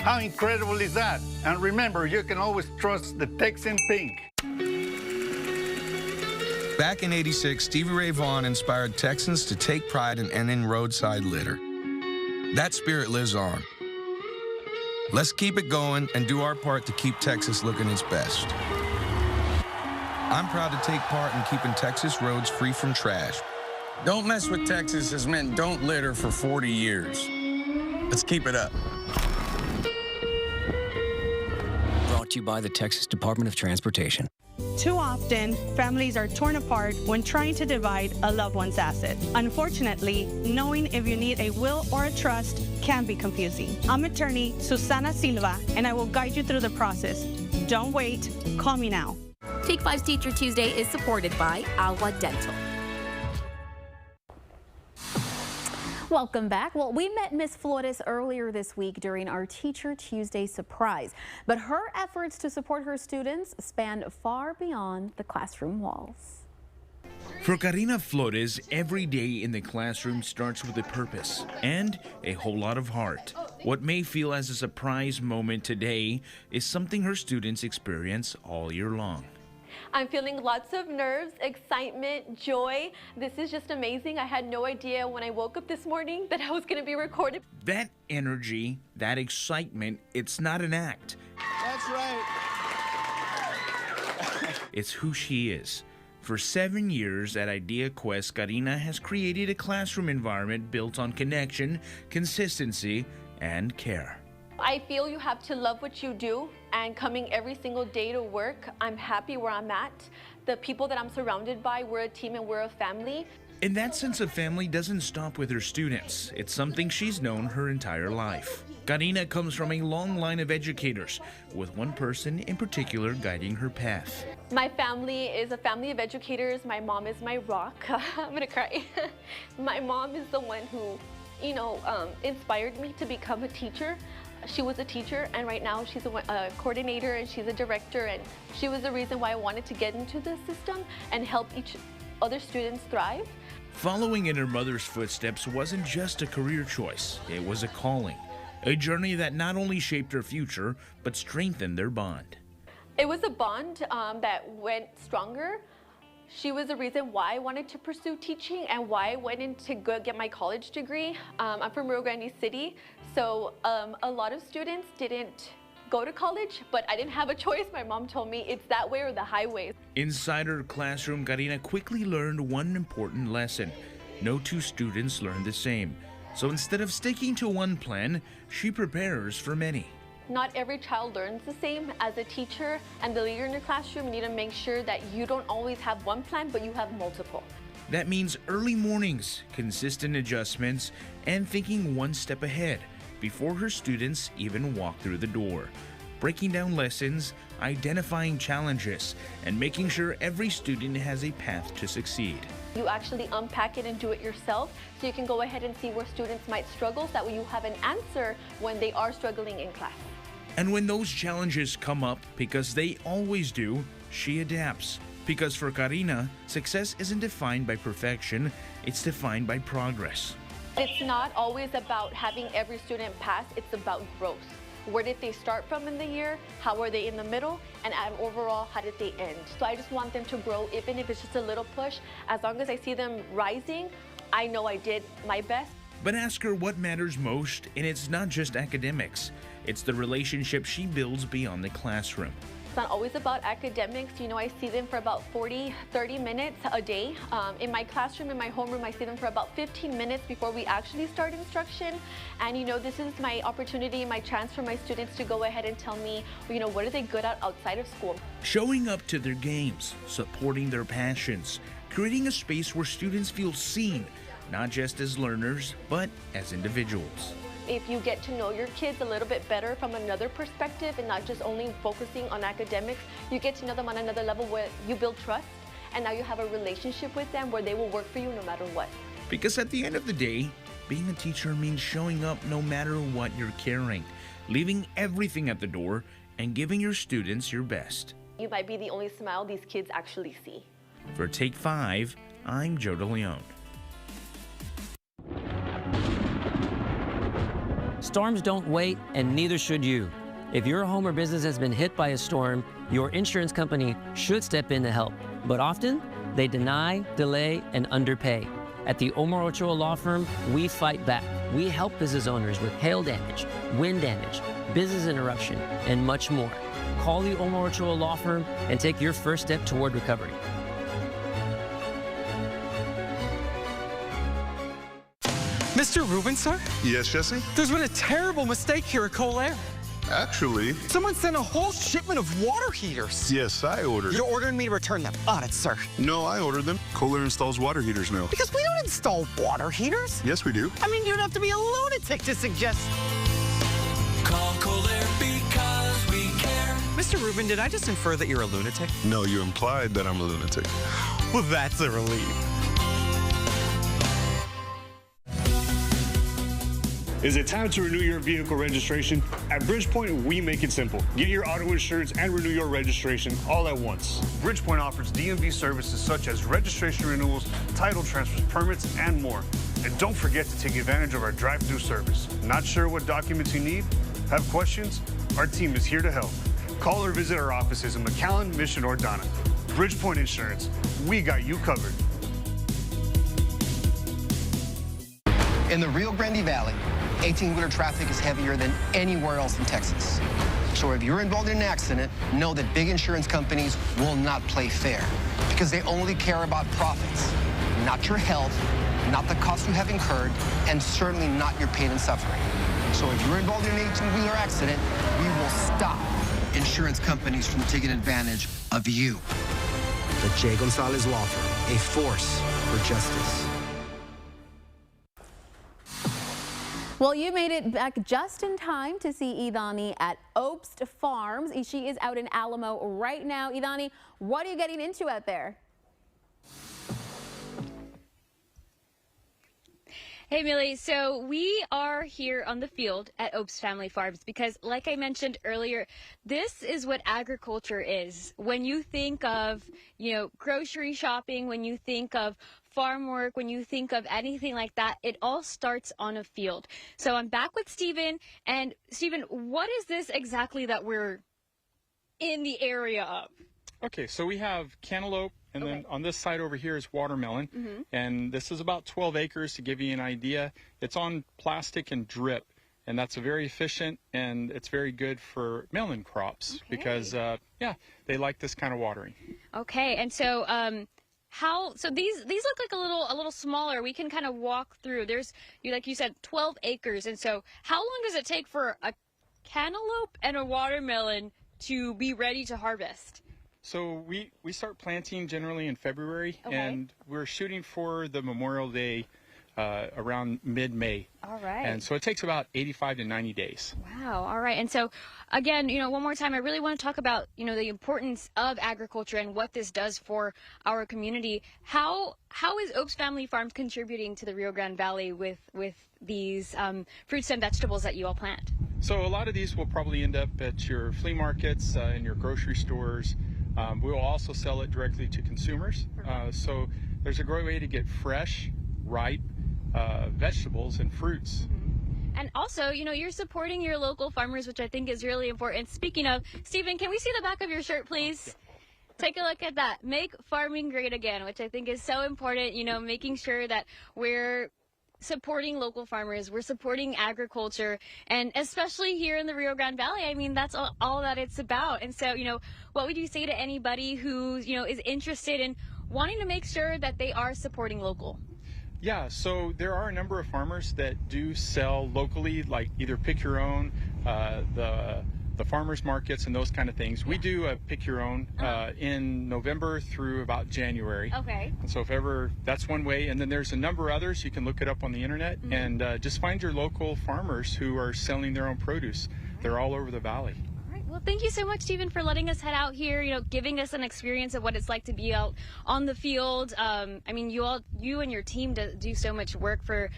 How incredible is that? And remember, you can always trust the Texan Pink. Back in '86, Stevie Ray Vaughan inspired Texans to take pride in ending roadside litter. That spirit lives on. Let's keep it going and do our part to keep Texas looking its best. I'm proud to take part in keeping Texas roads free from trash. Don't Mess with Texas has meant don't litter for 40 years. Let's keep it up. Brought to you by the Texas Department of Transportation. Too often, families are torn apart when trying to divide a loved one's asset. Unfortunately, knowing if you need a will or a trust can be confusing. I'm attorney Susana Silva, and I will guide you through the process. Don't wait. Call me now. Take 5's Teacher Tuesday is supported by Alwa Dental. Welcome back. Well, we met Miss Flores earlier this week during our Teacher Tuesday surprise, but her efforts to support her students span far beyond the classroom walls. For Karina Flores, every day in the classroom starts with a purpose and a whole lot of heart. What may feel as a surprise moment today is something her students experience all year long. I'm feeling lots of nerves, excitement, joy. This is just amazing. I had no idea when I woke up this morning that I was going to be recorded. That energy, that excitement, it's not an act. That's right. It's who she is. For 7 years at Idea Quest, Karina has created a classroom environment built on connection, consistency, and care. I feel you have to love what you do, and coming every single day to work, I'm happy where I'm at. The people that I'm surrounded by, we're a team and we're a family. And that sense of family doesn't stop with her students. It's something she's known her entire life. Karina comes from a long line of educators, with one person in particular guiding her path. My family is a family of educators. My mom is my rock. I'm gonna cry. My mom is the one who, inspired me to become a teacher. She was a teacher, and right now she's a coordinator and she's a director, and she was the reason why I wanted to get into the system and help each other students thrive. Following in her mother's footsteps wasn't just a career choice, it was a calling. A journey that not only shaped her future, but strengthened their bond. It was a bond that went stronger. She was the reason why I wanted to pursue teaching and why I went in to go get my college degree. I'm from Rio Grande City, so a lot of students didn't go to college, but I didn't have a choice. My mom told me it's that way or the highway. Inside her classroom, Karina quickly learned one important lesson. No two students learn the same. So instead of sticking to one plan, she prepares for many. Not every child learns the same. As a teacher and the leader in your classroom, you need to make sure that you don't always have one plan, but you have multiple. That means early mornings, consistent adjustments, and thinking one step ahead before her students even walk through the door. Breaking down lessons, identifying challenges, and making sure every student has a path to succeed. You actually unpack it and do it yourself, so you can go ahead and see where students might struggle, so that way you have an answer when they are struggling in class. And when those challenges come up, because they always do, she adapts. Because for Karina, success isn't defined by perfection, it's defined by progress. It's not always about having every student pass, it's about growth. Where did they start from in the year? How were they in the middle? And overall, how did they end? So I just want them to grow, even if it's just a little push. As long as I see them rising, I know I did my best. But ask her what matters most, and it's not just academics. It's the relationship she builds beyond the classroom. It's not always about academics. I see them for about 30 minutes a day. In my classroom, in my homeroom, I see them for about 15 minutes before we actually start instruction. And this is my opportunity, my chance for my students to go ahead and tell me, what are they good at outside of school? Showing up to their games, supporting their passions, creating a space where students feel seen, not just as learners, but as individuals. If you get to know your kids a little bit better from another perspective and not just only focusing on academics, you get to know them on another level where you build trust, and now you have a relationship with them where they will work for you no matter what. Because at the end of the day, being a teacher means showing up no matter what you're carrying, leaving everything at the door, and giving your students your best. You might be the only smile these kids actually see. For Take 5, I'm Joe DeLeon. Storms don't wait, and neither should you. If your home or business has been hit by a storm, your insurance company should step in to help. But often, they deny, delay, and underpay. At the Omar Ochoa Law Firm, we fight back. We help business owners with hail damage, wind damage, business interruption, and much more. Call the Omar Ochoa Law Firm and take your first step toward recovery. Mr. Rubin, sir? Yes, Jesse? There's been a terrible mistake here at Colair. Actually... Someone sent a whole shipment of water heaters. Yes, I ordered. You're ordering me to return them. Honest, sir. No, I ordered them. Colair installs water heaters now. Because we don't install water heaters. Yes, we do. I mean, you'd have to be a lunatic to suggest... Call Colair because we care. Mr. Rubin, did I just infer that you're a lunatic? No, you implied that I'm a lunatic. Well, that's a relief. Is it time to renew your vehicle registration? At Bridgepoint, we make it simple. Get your auto insurance and renew your registration all at once. Bridgepoint offers DMV services such as registration renewals, title transfers, permits, and more. And don't forget to take advantage of our drive-through service. Not sure what documents you need? Have questions? Our team is here to help. Call or visit our offices in McAllen, Mission, or Donna. Bridgepoint Insurance, we got you covered. In the Rio Grande Valley, 18-wheeler traffic is heavier than anywhere else in Texas. So if you're involved in an accident, know that big insurance companies will not play fair because they only care about profits, not your health, not the cost you have incurred, and certainly not your pain and suffering. So if you're involved in an 18-wheeler accident, we will stop insurance companies from taking advantage of you. The J. Gonzalez Law Firm, a force for justice. Well, you made it back just in time to see Idani at Obst Farms. She is out in Alamo right now. Idani, what are you getting into out there? Hey, Millie. So we are here on the field at Obst Family Farms because, like I mentioned earlier, this is what agriculture is. When you think of, grocery shopping, when you think of farm work, when you think of anything like that, it all starts on a field. So I'm back with Stephen. And Stephen, what is this exactly that we're in the area of? Okay, so we have cantaloupe, and then on this side over here is watermelon. And this is about 12 acres to give you an idea. It's on plastic and drip, and that's very efficient, and it's very good for melon crops because, they like this kind of watering. Okay, and so so these look like a little smaller. We can kind of walk through. There's, like you said, 12 acres. And so how long does it take for a cantaloupe and a watermelon to be ready to harvest? So we start planting generally in February, and we're shooting for the Memorial Day around mid-May. All right. And so it takes about 85 to 90 days. Wow. All right. And so, again, one more time, I really want to talk about, the importance of agriculture and what this does for our community. How is Obst Family Farms contributing to the Rio Grande Valley with these fruits and vegetables that you all plant? So a lot of these will probably end up at your flea markets, in your grocery stores. We will also sell it directly to consumers. So there's a great way to get fresh, ripe vegetables and fruits. And also, you're supporting your local farmers, which I think is really important. Speaking of, Stephen, can we see the back of your shirt, please? Take a look at that. Make farming great again, which I think is so important, making sure that we're supporting local farmers, we're supporting agriculture, and especially here in the Rio Grande Valley, I mean, that's all that it's about. And so, what would you say to anybody who, is interested in wanting to make sure that they are supporting local? Yeah, so there are a number of farmers that do sell locally, like either pick your own, the farmers markets and those kind of things. We do a pick your own in November through about January. Okay. And so if ever, that's one way. And then there's a number of others. You can look it up on the internet and just find your local farmers who are selling their own produce. They're all over the valley. Well, thank you so much, Stephen, for letting us head out here, giving us an experience of what it's like to be out on the field. I mean, you and your team do so much work for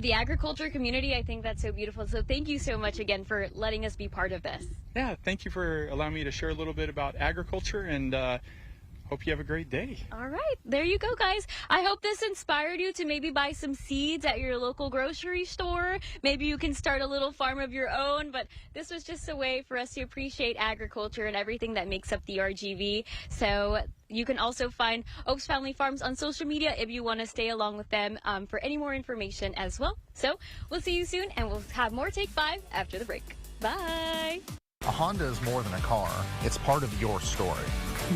the agriculture community. I think that's so beautiful. So thank you so much again for letting us be part of this. Yeah, thank you for allowing me to share a little bit about agriculture, and hope you have a great day. All right, there you go, guys. I hope this inspired you to maybe buy some seeds at your local grocery store. Maybe you can start a little farm of your own, but this was just a way for us to appreciate agriculture and everything that makes up the RGV. So you can also find Obst Family Farms on social media if you want to stay along with them for any more information as well. So we'll see you soon, and we'll have more Take 5 after the break. Bye. A Honda is more than a car. It's part of your story.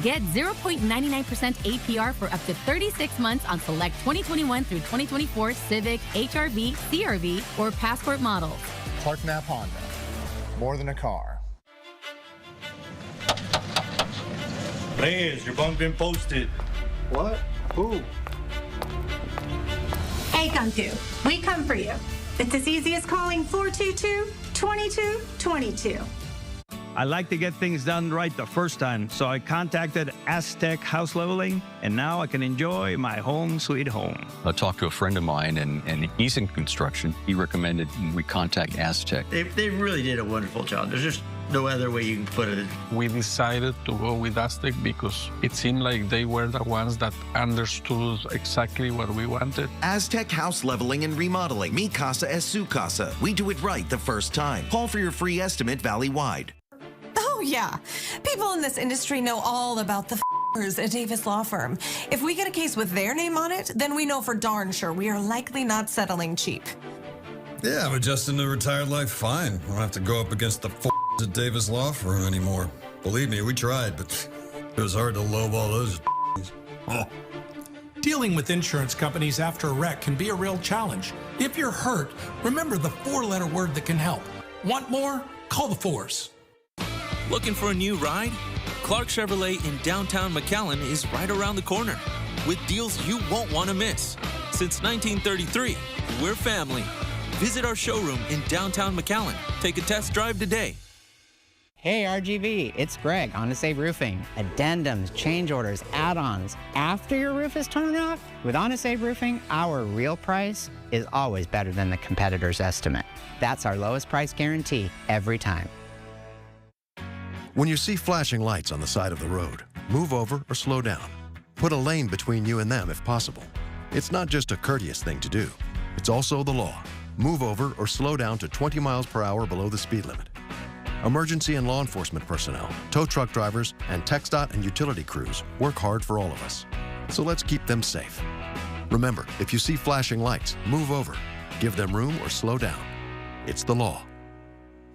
Get 0.99% APR for up to 36 months on select 2021 through 2024 Civic, HRV, CRV, or Passport models. Clark Knapp Honda. More than a car. Reyes, your bunk been posted. What? Who? Hey, Gunku, we come for you. It's as easy as calling 422-2222. I like to get things done right the first time, so I contacted Aztec House Leveling, and now I can enjoy my home sweet home. I talked to a friend of mine, and he's in construction. He recommended we contact Aztec. They really did a wonderful job. There's just no other way you can put it. We decided to go with Aztec because it seemed like they were the ones that understood exactly what we wanted. Aztec House Leveling and Remodeling. Mi casa es su casa. We do it right the first time. Call for your free estimate valley-wide. Oh, yeah. People in this industry know all about the f***ers at Davis Law Firm. If we get a case with their name on it, then we know for darn sure we are likely not settling cheap. Yeah, I'm adjusting to retired life fine. I don't have to go up against the f***ers at Davis Law Firm anymore. Believe me, we tried, but it was hard to lowball those f***ers. Dealing with insurance companies after a wreck can be a real challenge. If you're hurt, remember the 4-letter word that can help. Want more? Call the Force. Looking for a new ride? Clark Chevrolet in downtown McAllen is right around the corner with deals you won't want to miss. Since 1933, we're family. Visit our showroom in downtown McAllen. Take a test drive today. Hey RGV, it's Greg, On to Save Roofing. Addendums, change orders, add-ons. After your roof is torn off, with On to Save Roofing, our real price is always better than the competitor's estimate. That's our lowest price guarantee every time. When you see flashing lights on the side of the road, move over or slow down. Put a lane between you and them if possible. It's not just a courteous thing to do. It's also the law. Move over or slow down to 20 miles per hour below the speed limit. Emergency and law enforcement personnel, tow truck drivers, and TxDOT and utility crews work hard for all of us. So let's keep them safe. Remember, if you see flashing lights, move over. Give them room or slow down. It's the law.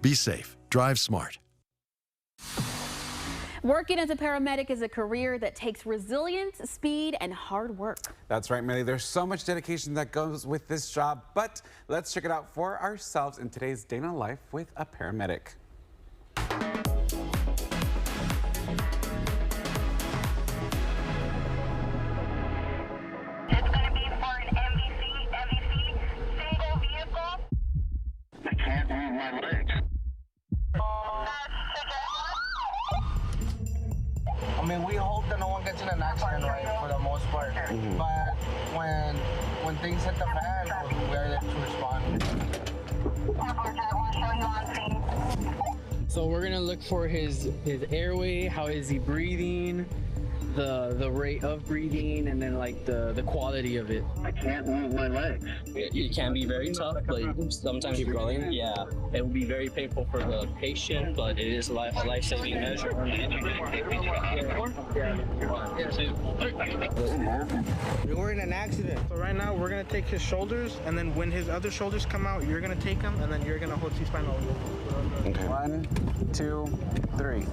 Be safe. Drive smart. Working as a paramedic is a career that takes resilience, speed, and hard work. That's right, Millie. There's so much dedication that goes with this job, but let's check it out for ourselves in today's Day in a Life with a Paramedic. I mean, we hope that no one gets in an accident, right, for the most part. But when things hit the fan, we are there to respond. So we're gonna look for his airway, how is he breathing, the rate of breathing, and then like the quality of it. I can't move my legs. It can be very tough, but sometimes Keep going. Yeah, it will be very painful for the patient, but it is a life-saving measure. We're in an accident. So right now we're gonna take his shoulders, and then when his other shoulders come out, you're gonna take them, and then you're gonna hold C-spinal. Okay. 1, 2, 3.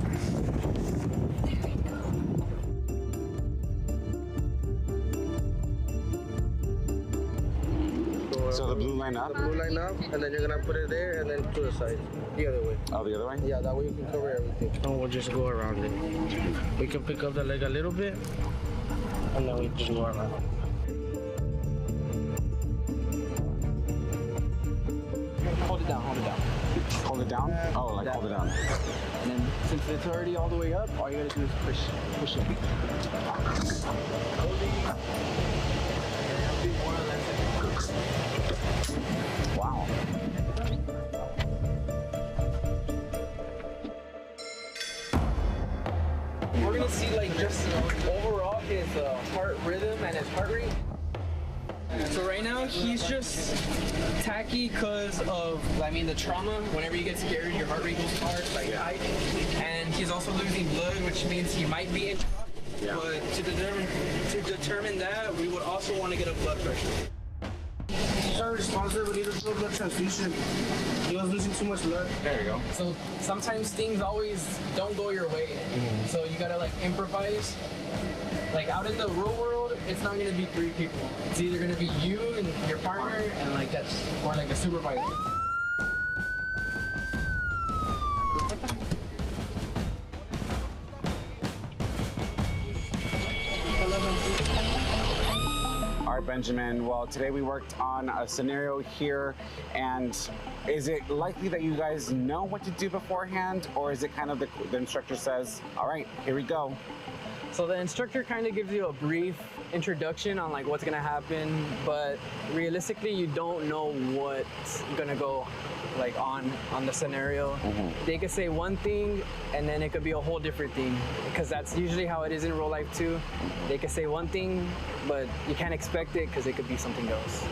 So the blue line up? The blue line up, and then you're gonna put it there, and then to the side. The other way. Oh, the other way? Yeah, that way you can cover everything. And we'll just go around it. We can pick up the leg a little bit, and then we just go around. Hold it down, hold it down. Hold it down? Oh, like hold it down. And then since it's already all the way up, all you gotta do is push it. Wow. We're gonna see like just overall his heart rhythm and his heart rate. So right now he's just tacky because of, the trauma. Whenever you get scared, your heart rate goes hard, like high. And he's also losing blood, which means he might be in shock. Yeah. But to determine that, we would also want to get a blood pressure. Our sponsor would need a full blood transfusion. He was losing too much blood. There you go. So sometimes things always don't go your way. So you gotta improvise. Like out in the real world, it's not gonna be 3 people. It's either gonna be you and your partner and that's or a supervisor. Our right, Benjamin. Well, today we worked on a scenario here, and is it likely that you guys know what to do beforehand, or is it kind of the instructor says, all right, here we go? So the instructor kind of gives you a brief introduction on like what's gonna happen, but realistically you don't know what's gonna go like on the scenario. They could say one thing and then it could be a whole different thing, because that's usually how it is in real life too. They could say one thing, but you can't expect it because it could be something else.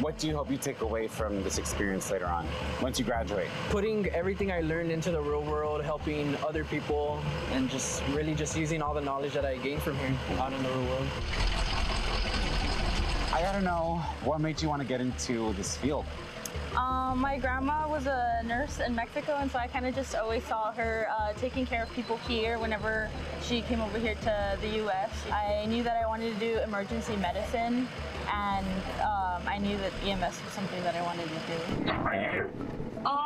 What do you hope you take away from this experience later on, once you graduate? Putting everything I learned into the real world, helping other people, and just really just using all the knowledge that I gained from here out in the real world. I gotta know, what made you want to get into this field? My grandma was a nurse in Mexico, and so I kind of just always saw her taking care of people here whenever she came over here to the U.S. I knew that I wanted to do emergency medicine, and I knew that EMS was something that I wanted to do.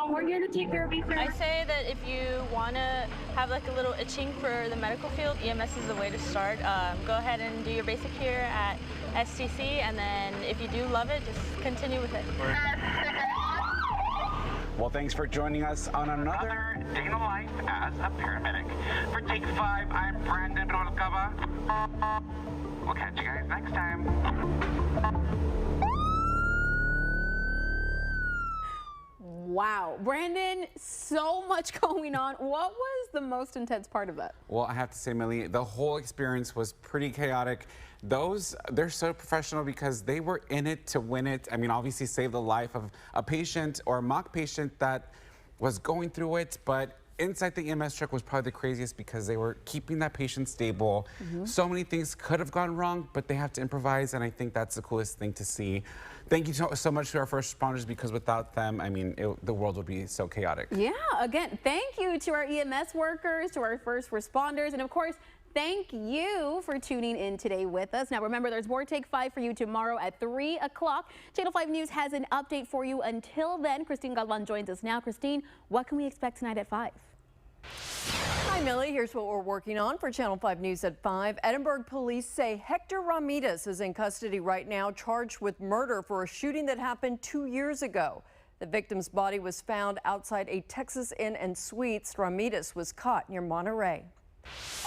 We're here to take care of you. I say that if you want to have like a little itching for the medical field, EMS is the way to start. Go ahead and do your basic here at STC, and then if you do love it, just continue with it. Well, thanks for joining us on another Day in the Life as a Paramedic. For Take 5, I'm Brandon Rolcaba. We'll catch you guys next time. Wow, Brandon, so much going on. What was the most intense part of that? Well, I have to say, Millie, the whole experience was pretty chaotic. They're so professional because they were in it to win it. I mean, obviously save the life of a patient or a mock patient that was going through it, but inside the EMS truck was probably the craziest because they were keeping that patient stable. So many things could have gone wrong, but they have to improvise, and I think that's the coolest thing to see. Thank you so much to our first responders, because without them, I mean, the world would be so chaotic. Yeah, again, thank you to our EMS workers, to our first responders, and of course, thank you for tuning in today with us. Now remember, there's more Take 5 for you tomorrow at 3 o'clock. Channel 5 News has an update for you. Until then, Christine Galvan joins us now. Christine, what can we expect tonight at 5? Hi, Millie. Here's what we're working on for Channel 5 News at 5. Edinburgh police say Hector Ramirez is in custody right now, charged with murder for a shooting that happened 2 years ago. The victim's body was found outside a Texas Inn and Suites. Ramirez was caught near Monterey.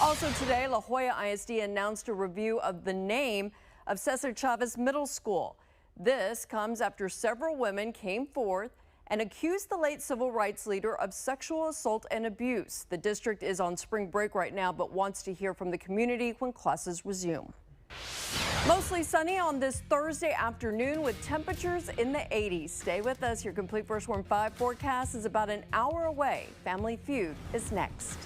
Also today, La Jolla ISD announced a review of the name of Cesar Chavez Middle School. This comes after several women came forth and accused the late civil rights leader of sexual assault and abuse. The district is on spring break right now, but wants to hear from the community when classes resume. Mostly sunny on this Thursday afternoon with temperatures in the 80s. Stay with us. Your complete First Warn 5 forecast is about an hour away. Family Feud is next.